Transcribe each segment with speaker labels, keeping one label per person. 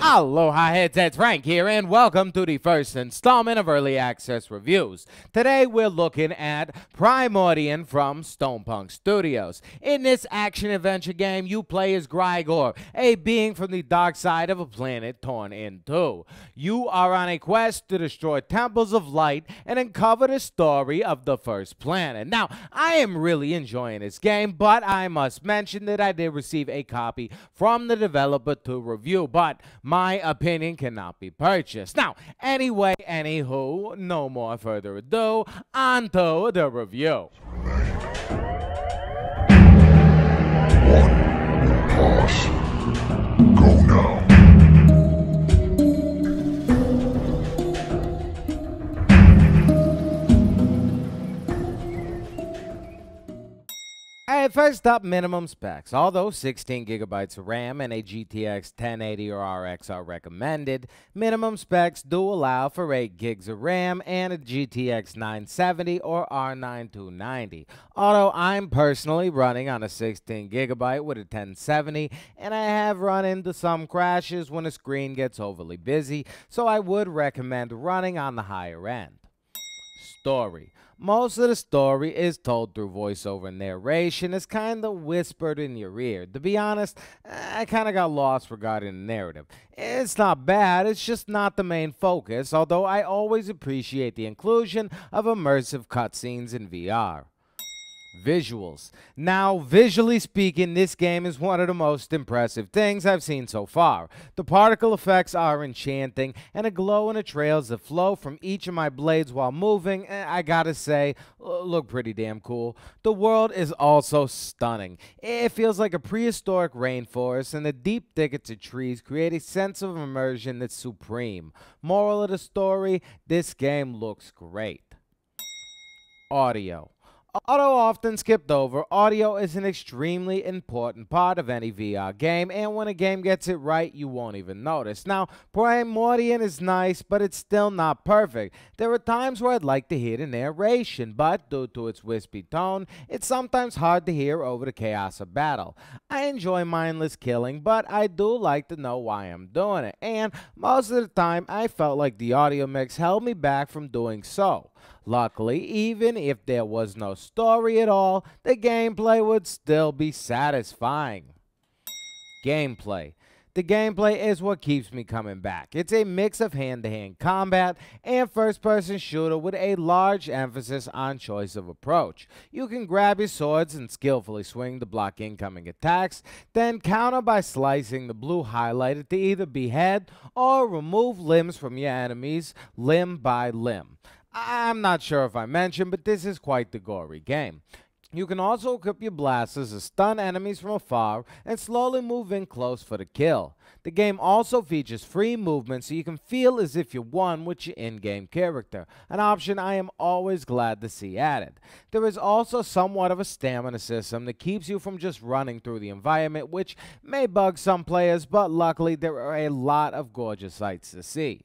Speaker 1: Aloha headsets, Frank here, and welcome to the first installment of Early Access Reviews. Today we're looking at Primordian from Stonepunk Studios. In this action-adventure game, you play as Grigor, a being from the dark side of a planet torn in two. You are on a quest to destroy temples of light and uncover the story of the first planet. Now, I am really enjoying this game, but I must mention that I did receive a copy from the developer to review, but my opinion cannot be purchased. Now, anyway, anywho, no more further ado, on to the review.
Speaker 2: Pause. Go now.
Speaker 1: Alright, first up, minimum specs. Although 16 gigabytes of RAM and a GTX 1080 or RX are recommended, minimum specs do allow for 8 gigs of RAM and a GTX 970 or R9 290. Although I'm personally running on a 16 gigabyte with a 1070, and I have run into some crashes when the screen gets overly busy, so I would recommend running on the higher end. Story. Most of the story is told through voiceover narration. It's kind of whispered in your ear. To be honest, I kind of got lost regarding the narrative. It's not bad, it's just not the main focus, although I always appreciate the inclusion of immersive cutscenes in VR. Visuals. Now, visually speaking, this game is one of the most impressive things I've seen so far. The particle effects are enchanting, and the glow in the trails that flow from each of my blades while moving, I gotta say, look pretty damn cool. The world is also stunning. It feels like a prehistoric rainforest, and the deep thickets of trees create a sense of immersion that's supreme. Moral of the story, this game looks great. Audio. Although often skipped over, audio is an extremely important part of any VR game, and when a game gets it right, you won't even notice. Now, Primordian is nice, but it's still not perfect. There are times where I'd like to hear the narration, but due to its wispy tone, it's sometimes hard to hear over the chaos of battle. I enjoy mindless killing, but I do like to know why I'm doing it, and most of the time, I felt like the audio mix held me back from doing so. Luckily, even if there was no story at all, the gameplay would still be satisfying. Gameplay. The gameplay is what keeps me coming back. It's a mix of hand-to-hand combat and first-person shooter with a large emphasis on choice of approach. You can grab your swords and skillfully swing to block incoming attacks, then counter by slicing the blue highlighted to either behead or remove limbs from your enemies limb by limb. I'm not sure if I mentioned, but this is quite the gory game. You can also equip your blasters to stun enemies from afar and slowly move in close for the kill. The game also features free movement so you can feel as if you're one with your in-game character, an option I am always glad to see added. There is also somewhat of a stamina system that keeps you from just running through the environment, which may bug some players, but luckily there are a lot of gorgeous sights to see.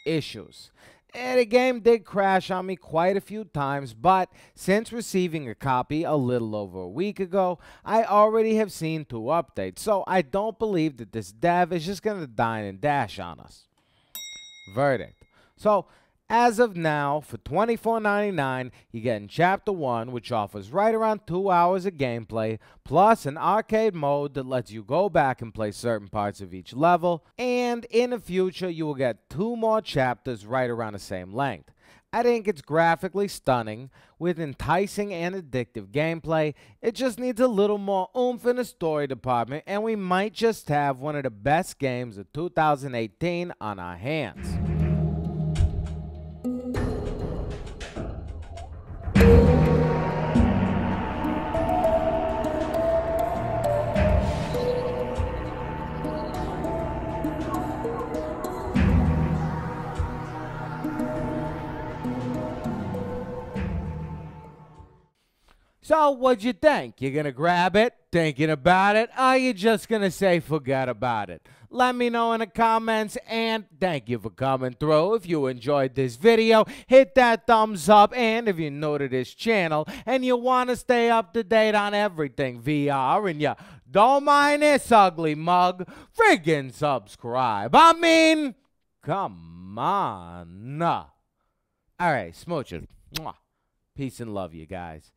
Speaker 1: Issues. The game did crash on me quite a few times, but since receiving a copy a little over a week ago, I already have seen 2 updates, so I don't believe that this dev is just going to dine and dash on us. Verdict. So, as of now, for $24.99, you get in Chapter 1, which offers right around 2 hours of gameplay, plus an arcade mode that lets you go back and play certain parts of each level, and in the future, you will get 2 more chapters right around the same length. I think it's graphically stunning, with enticing and addictive gameplay. It just needs a little more oomph in the story department, and we might just have one of the best games of 2018 on our hands. So So what'd you think? You gonna grab it, thinking about it, or you just gonna say forget about it? Let me know in the comments, and thank you for coming through. If you enjoyed this video, hit that thumbs up, and if you're new to this channel and you want to stay up to date on everything VR and you don't mind this ugly mug, friggin' subscribe. I mean, come on. All right, smooches. Mwah. Peace and love, you guys.